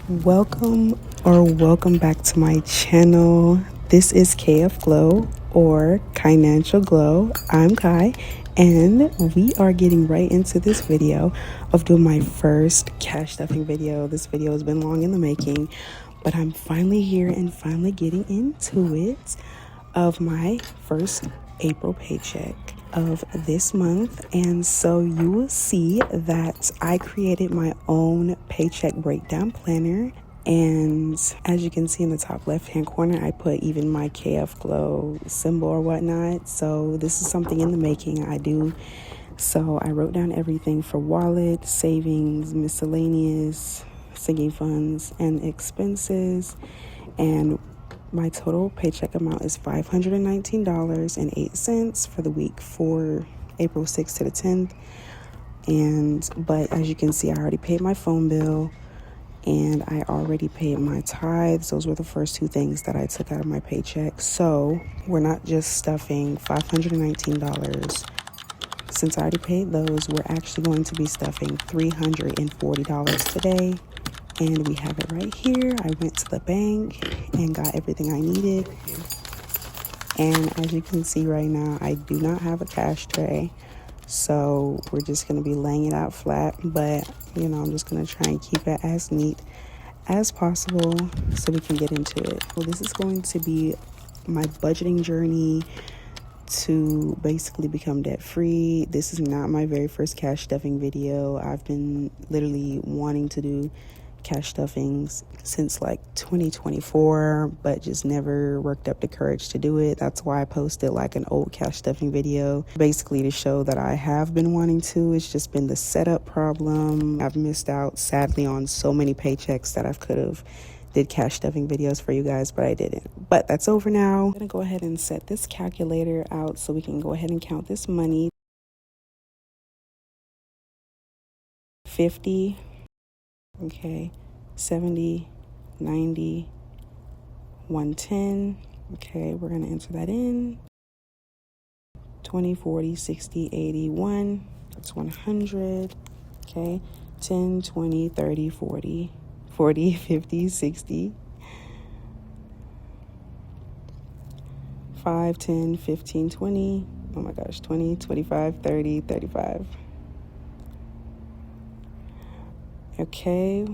Welcome back to my channel. This is KF Glow or Financial Glow. I'm Kai, and we are getting right into this video of doing my first cash stuffing video. This video has been long in the making, but I'm finally here and finally getting into it of my first April paycheck of this month. And so you will see that I created my own paycheck breakdown planner, and as you can see in the top left hand corner, I put even my KF Glow symbol or whatnot. So this is something in the making. So I wrote down everything for wallet, savings, miscellaneous, sinking funds, and expenses. And my total paycheck amount is $519.08 for the week for April 6th to the 10th. But as you can see, I already paid my phone bill and I already paid my tithes. Those were the first two things that I took out of my paycheck. So we're not just stuffing $519. Since I already paid those, we're actually going to be stuffing $340 today. And we have it right here. I went to the bank and got everything I needed. And as you can see right now, I do not have a cash tray. So we're just going to be laying it out flat. But, I'm just going to try and keep it as neat as possible so we can get into it. Well, this is going to be my budgeting journey to basically become debt free. This is not my very first cash stuffing video. I've been literally wanting to do cash stuffings since like 2024, but just never worked up the courage to do it. That's why I posted like an old cash stuffing video, basically to show that I have been wanting to. It's just been the setup problem. I've missed out sadly on so many paychecks that I could have did cash stuffing videos for you guys, but I didn't. But that's over now. I'm gonna go ahead and set this calculator out so we can go ahead and count this money. 50, okay, 70, 90, 110. Okay, we're gonna enter that in. 20, 40, 60, 80, 1. That's 100. Okay, 10, 20, 30, 40, 50, 60. 5, 10, 15, 20. Oh my gosh, 20, 25, 30, 35. Okay.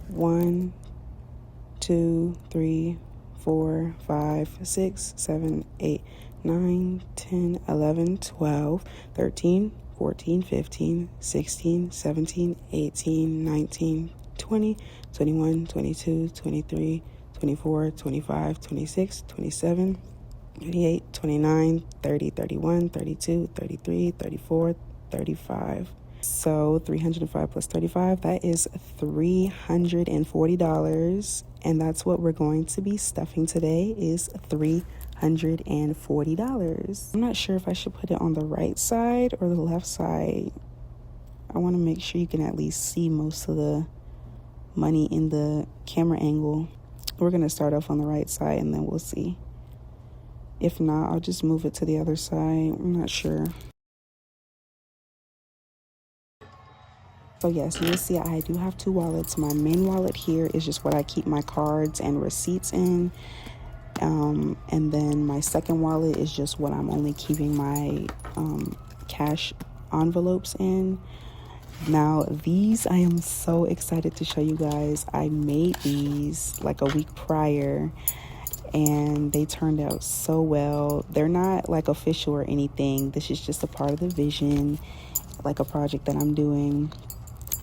1, 2, 3, 4, 5, 6, 7, 8, 9, 10, 11, 12, 13, 14, 15, 16, 17, 18, 19, 20, 21, 22, 23, 24, 25, 26, 27, 28, 29, 30, 31, 32, 33, 34, 35. So 305 plus 35, that is $340. And that's what we're going to be stuffing today, is $340. I'm not sure if I should put it on the right side or the left side. I want to make sure you can at least see most of the money in the camera angle. We're going to start off on the right side and then we'll see. If not, I'll just move it to the other side. I'm not sure. So yes, you'll see I do have two wallets. My main wallet here is just what I keep my cards and receipts in. And then my second wallet is just what I'm only keeping my cash envelopes in. Now these, I am so excited to show you guys. I made these like a week prior and they turned out so well. They're not like official or anything. This is just a part of the vision, like a project that I'm doing.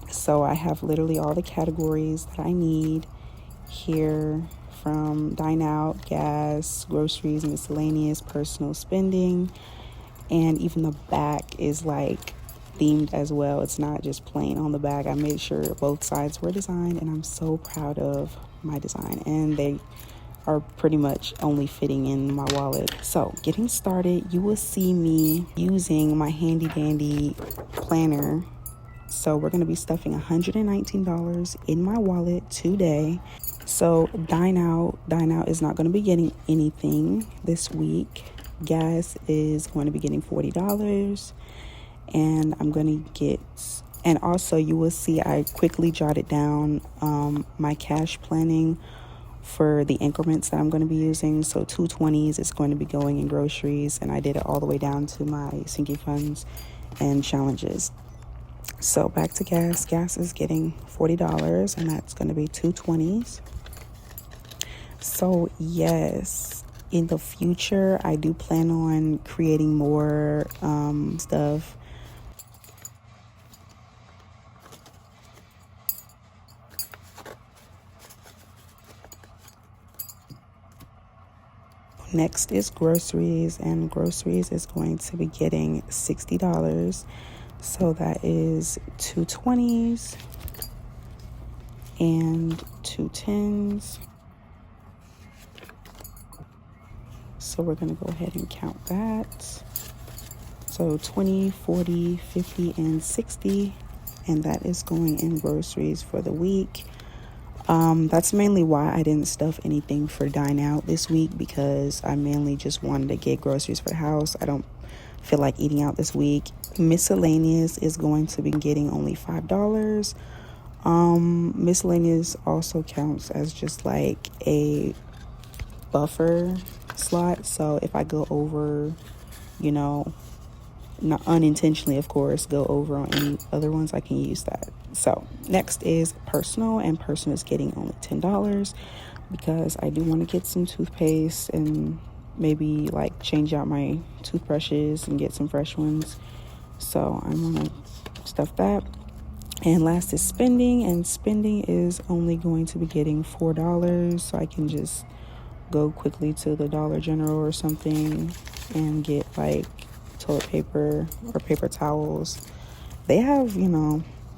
So I have literally all the categories that I need here, from dine out, gas, groceries, miscellaneous, personal spending, and even the back is like themed as well. It's not just plain on the back. I made sure both sides were designed, and I'm so proud of my design, and they are pretty much only fitting in my wallet. So getting started, you will see me using my handy dandy planner. So we're going to be stuffing $119 in my wallet today. So dine out is not going to be getting anything this week. Gas is going to be getting $40, and I'm going to get And also you will see I quickly jotted down my cash planning for the increments that I'm going to be using. So 220s is going to be going in groceries, and I did it all the way down to my sinking funds and challenges. So back to gas. Gas is getting $40, and that's going to be 220s. So yes, in the future, I do plan on creating more stuff. Next is groceries, and groceries is going to be getting $60. So that is 220s and 210s. So we're going to go ahead and count that. So 20, 40, 50, and 60. And that is going in groceries for the week. That's mainly why I didn't stuff anything for dine out this week, because I mainly just wanted to get groceries for the house. I don't feel like eating out this week. Miscellaneous is going to be getting only $5. Miscellaneous also counts as just like a buffer slot. So if I go over, not unintentionally, of course, go over on any other ones, I can use that. So next is personal, and personal is getting only $10 because I do want to get some toothpaste and maybe like change out my toothbrushes and get some fresh ones. So I'm gonna stuff that. And last is spending, and spending is only going to be getting $4, so I can just go quickly to the Dollar General or something and get like toilet paper or paper towels. They have,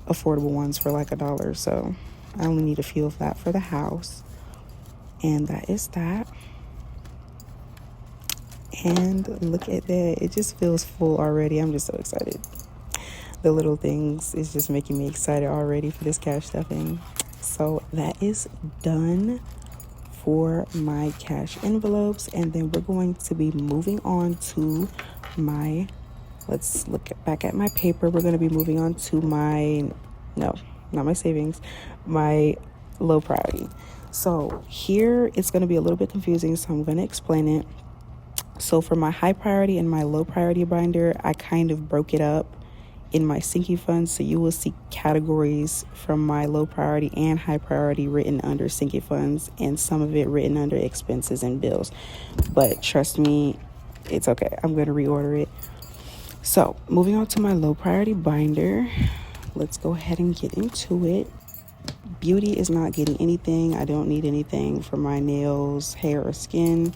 affordable ones for like $1, so I only need a few of that for the house. And that is that. And look at that, it just feels full already. I'm just so excited. The little things is just making me excited already for this cash stuffing. So that is done for my cash envelopes, and then we're going to be moving on to let's look back at my paper. We're going to be moving on to not my savings, my low priority. So here it's going to be a little bit confusing, so I'm going to explain it. So for my high priority and my low priority binder, I kind of broke it up in my sinking funds, so you will see categories from my low priority and high priority written under sinking funds, and some of it written under expenses and bills. But trust me, it's okay. I'm going to reorder it. So moving on to my low priority binder, let's go ahead and get into it. Beauty is not getting anything. I don't need anything for my nails, hair, or skin.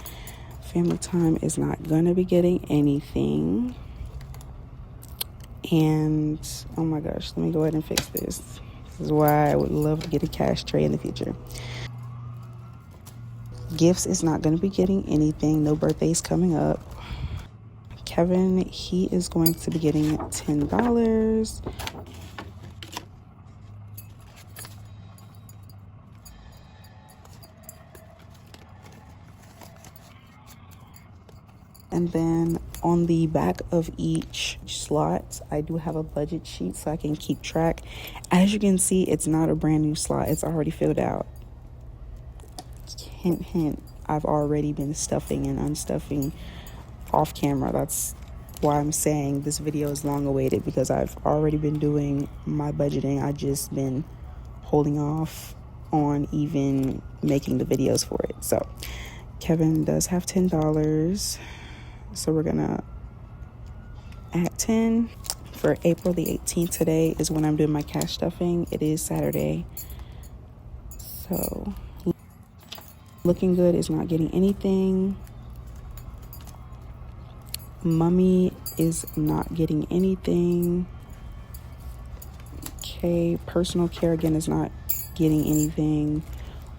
Family time is not going to be getting anything. And oh my gosh, let me go ahead and fix this. This is why I would love to get a cash tray in the future. Gifts is not going to be getting anything. No birthdays coming up. Kevin, he is going to be getting $10. And then on the back of each slot, I do have a budget sheet so I can keep track. As you can see, it's not a brand new slot. It's already filled out. Hint, hint. I've already been stuffing and unstuffing off camera. That's why I'm saying this video is long awaited, because I've already been doing my budgeting. I've just been holding off on even making the videos for it. So Kevin does have $10. So we're gonna add 10 for April the 18th. Today is when I'm doing my cash stuffing. It is Saturday. So looking good is not getting anything. Mummy is not getting anything. Okay, personal care again is not getting anything.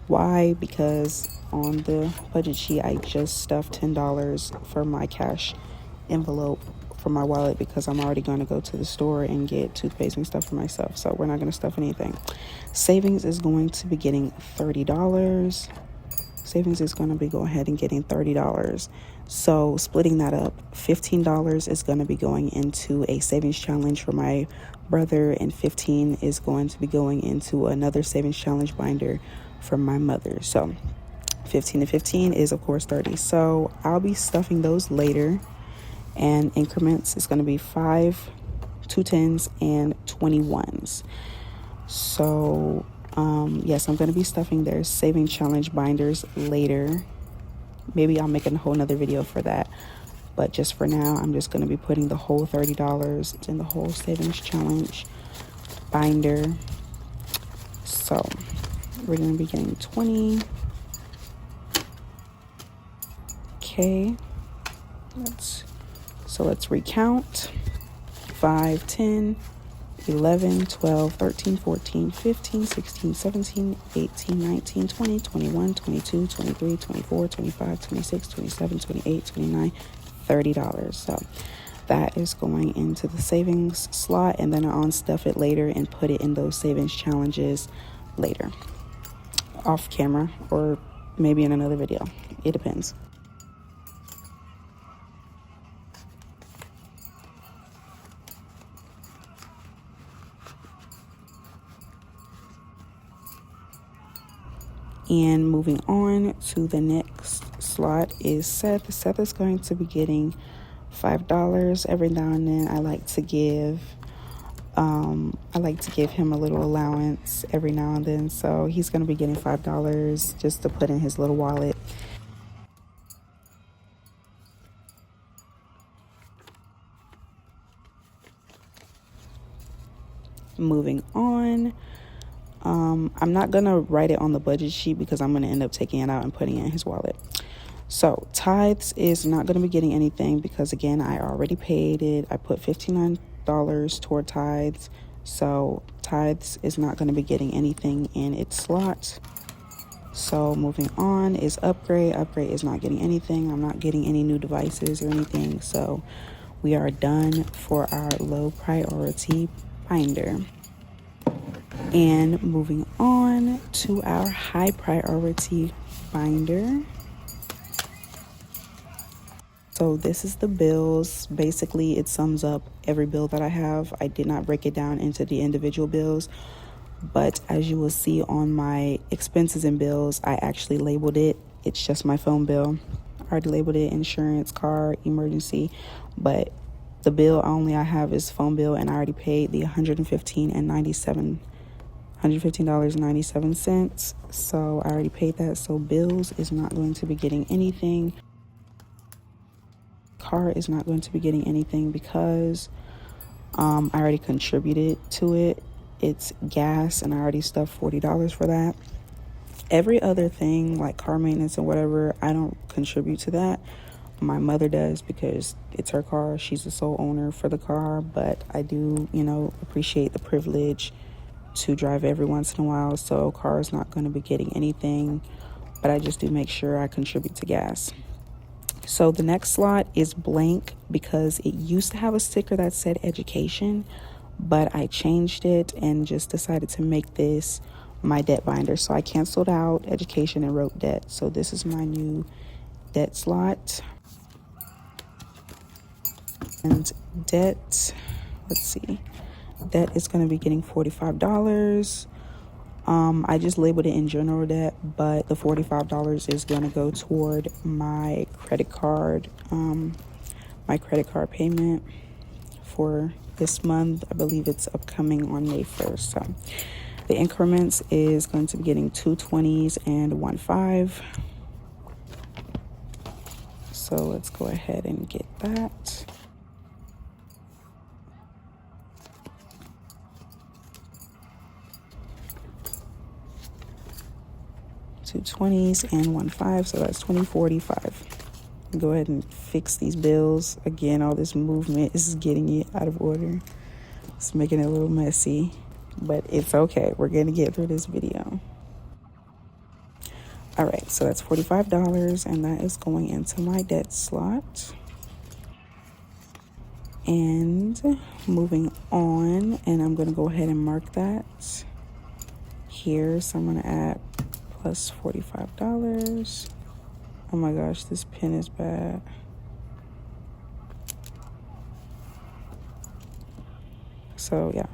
Why? Because on the budget sheet, I just stuffed $10 for my cash envelope for my wallet, because I'm already going to go to the store and get toothpaste and stuff for myself. So we're not going to stuff anything. Savings is going to be getting $30. Savings is going to be go ahead and getting $30. So splitting that up, $15 is going to be going into a savings challenge for my brother, and 15 is going to be going into another savings challenge binder from my mother. So 15 to 15 is of course 30. So I'll be stuffing those later, and increments is going to be 5, 2 10s, and 21s. So yes, I'm going to be stuffing their saving challenge binders later. Maybe I'll make a whole nother video for that, but just for now I'm just going to be putting the whole $30 in the whole savings challenge binder. So we're going to be getting 20. Okay, let's recount. 5, 10, 11, 12, 13, 14, 15, 16, 17, 18, 19, 20, 21, 22, 23, 24, 25, 26, 27, 28, 29, $30. So that is going into the savings slot, and then I'll unstuff it later and put it in those savings challenges later, off camera, or maybe in another video. It depends. And moving on to the next slot is Seth. Seth is going to be getting $5 every now and then. I like to give him a little allowance every now and then. So he's going to be getting $5 just to put in his little wallet. Moving on. I'm not going to write it on the budget sheet because I'm going to end up taking it out and putting it in his wallet. So tithes is not going to be getting anything because, again, I already paid it. I put $59 toward tithes. So tithes is not going to be getting anything in its slot. So moving on is upgrade. Upgrade is not getting anything. I'm not getting any new devices or anything. So we are done for our low priority binder. And moving on to our high priority binder. So this is the bills. Basically, it sums up every bill that I have. I did not break it down into the individual bills, but as you will see on my expenses and bills, I actually labeled it. It's just my phone bill. I already labeled it insurance, car, emergency, but the bill only I have is phone bill, and I already paid the $115.97. So I already paid that. So bills is not going to be getting anything. Car is not going to be getting anything because I already contributed to it. It's gas, and I already stuffed $40 for that. Every other thing like car maintenance and whatever, I don't contribute to that. My mother does because it's her car. She's the sole owner for the car, but I do, appreciate the privilege to drive every once in a while. So car is not going to be getting anything, but I just do make sure I contribute to gas. So the next slot is blank because it used to have a sticker that said education, but I changed it and just decided to make this my debt binder. So I canceled out education and wrote debt. So this is my new debt slot. And debt, let's see, debt is going to be getting $45. I just labeled it in general debt, but the $45 is going to go toward my credit card payment for this month. I believe it's upcoming on May 1st. So the increments is going to be getting 2 20s and 1 5. So let's go ahead and get that. 2 20s and 1 5, so that's 20, 45. Go ahead and fix these bills. Again, all this movement is getting it out of order. It's making it a little messy, but it's okay. We're going to get through this video. All right, so that's $45, and that is going into my debt slot. And moving on, and I'm going to go ahead and mark that here. So I'm going to add plus $45. Oh my gosh, this pen is bad. So yeah,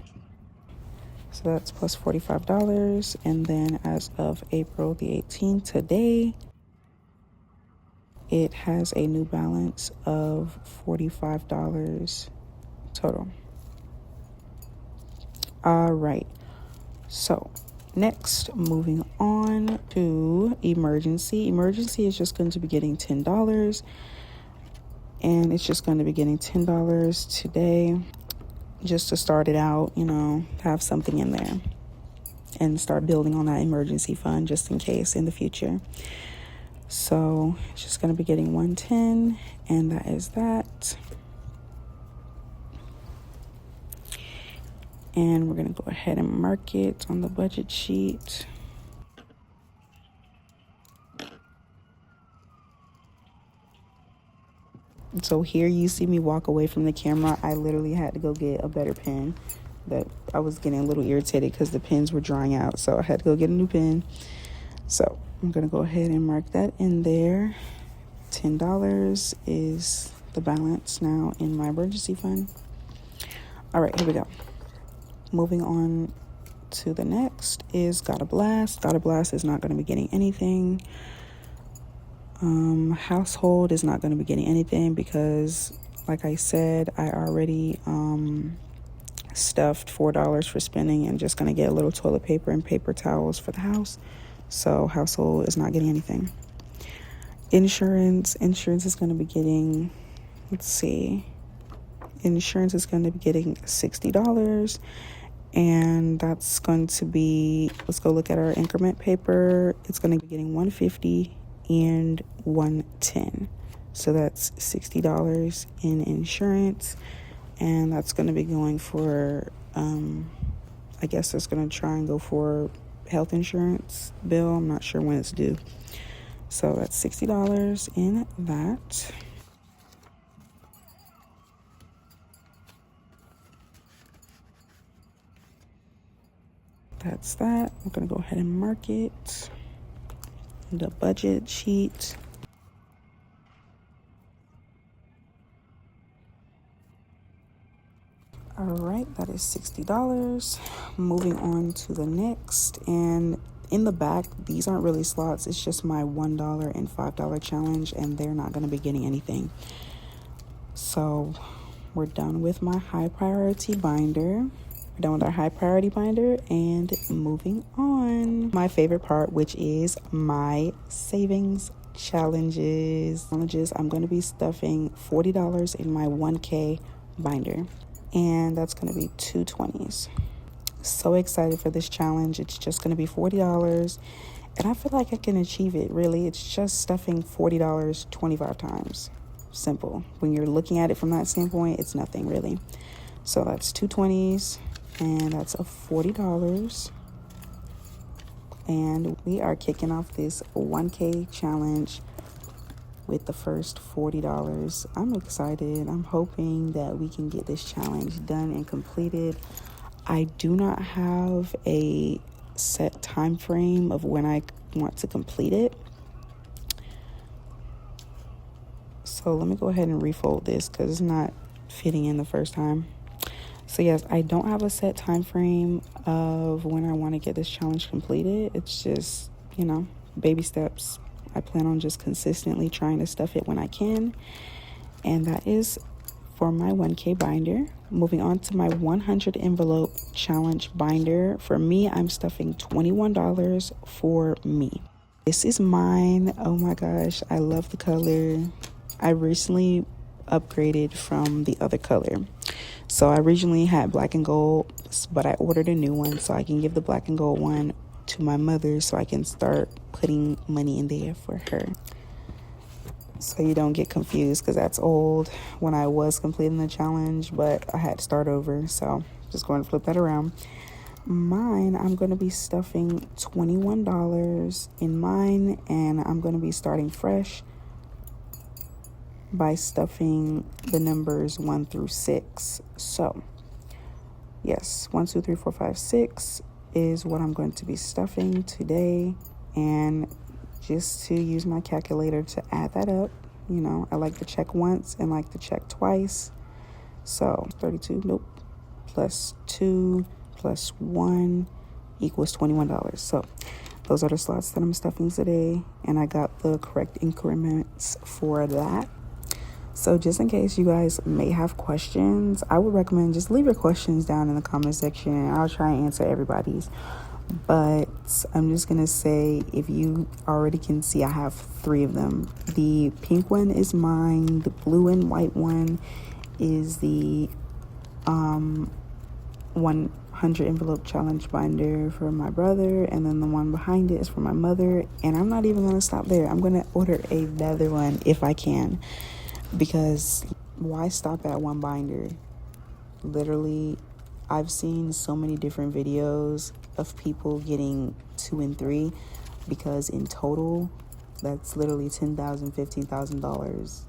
so that's plus $45. And then as of April the 18th, today, it has a new balance of $45 total. All right. So next, moving on to emergency. Emergency is just going to be getting $10. And it's just going to be getting $10 today, just to start it out, have something in there and start building on that emergency fund just in case in the future. So it's just going to be getting 110, and that is that. And we're going to go ahead and mark it on the budget sheet. So here you see me walk away from the camera. I literally had to go get a better pen. That I was getting a little irritated because the pens were drying out, so I had to go get a new pen. So I'm gonna go ahead and mark that in there. $10 is the balance now in my emergency fund. All right, here we go. Moving on to the next is Got a Blast. Got a Blast is not going to be getting anything. Household is not going to be getting anything because, like I said, I already stuffed $4 for spending and just going to get a little toilet paper and paper towels for the house. So household is not getting anything. Insurance is going to be getting, insurance is going to be getting $60. And that's going to be, let's go look at our increment paper. It's going to be getting $150 and $110. So that's $60 in insurance. And that's going to be going for, I guess it's going to try and go for health insurance bill. I'm not sure when it's due. So that's $60 in that. That's that. I'm going to go ahead and mark it. The budget sheet. All right, that is $60. Moving on to the next. And in the back, these aren't really slots. It's just my $1 and $5 challenge, and they're not going to be getting anything. So we're done with my high priority binder. We're done with our high priority binder and moving on. My favorite part, which is my savings challenges. I'm going to be stuffing $40 in my 1K binder, and that's going to be 220s. So excited for this challenge. It's just going to be $40, and I feel like I can achieve it. Really, it's just stuffing $40 25 times. Simple. When you're looking at it from that standpoint, it's nothing really. So that's 220s, and that's a $40. And we are kicking off this 1K challenge with the first $40. I'm excited. I'm hoping that we can get this challenge done and completed. I do not have a set time frame of when I want to complete it. So let me go ahead and refold this because it's not fitting in the first time. So yes, I don't have a set time frame of when I want to get this challenge completed. It's just, baby steps. I plan on just consistently trying to stuff it when I can. And that is for my 1K binder. Moving on to my 100 envelope challenge binder. For me, I'm stuffing $21 for me. This is mine. Oh my gosh, I love the color. I recently upgraded from the other color. So I originally had black and gold, but I ordered a new one so I can give the black and gold one to my mother so I can start putting money in there for her. So you don't get confused because that's old when I was completing the challenge, but I had to start over. So just going to flip that around. Mine, I'm going to be stuffing $21 in mine, and I'm going to be starting fresh by stuffing the numbers 1 through 6. So yes, 1, 2, 3, 4, 5, 6 is what I'm going to be stuffing today. And just to use my calculator to add that up, I like to check once and like to check twice. So 32, nope, plus 2 plus 1 equals $21. So those are the slots that I'm stuffing today, and I got the correct increments for that. So just in case you guys may have questions, I would recommend just leave your questions down in the comment section, and I'll try and answer everybody's. But I'm just gonna say, if you already can see, I have 3 of them. The pink one is mine, the blue and white one is the 100 envelope challenge binder for my brother, and then the one behind it is for my mother. And I'm not even gonna stop there. I'm gonna order another one if I can, because why stop at one binder? Literally, I've seen so many different videos of people getting 2 and 3, because in total that's literally $10,000, $15,000.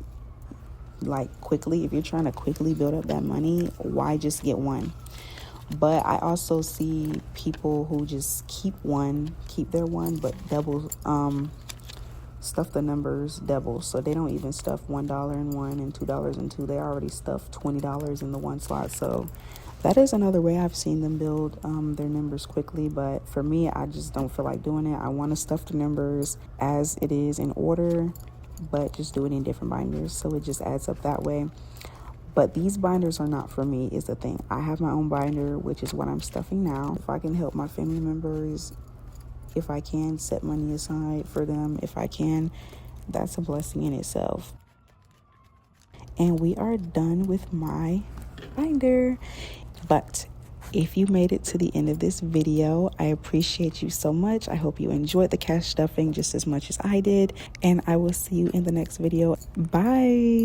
Like, quickly, if you're trying to quickly build up that money, why just get one? But I also see people who just keep their one, but double, stuff the numbers double. So they don't even stuff $1 in one and $2 in two. They already stuffed $20 in the one slot. So that is another way I've seen them build their numbers quickly. But for me, I just don't feel like doing it. I want to stuff the numbers as it is in order, but just do it in different binders, so it just adds up that way. But these binders are not for me, is the thing. I have my own binder, which is what I'm stuffing now. If I can help my family members, if I can set money aside for them, if I can, that's a blessing in itself. And we are done with my binder. But if you made it to the end of this video, I appreciate you so much. I hope you enjoyed the cash stuffing just as much as I did. And I will see you in the next video. Bye.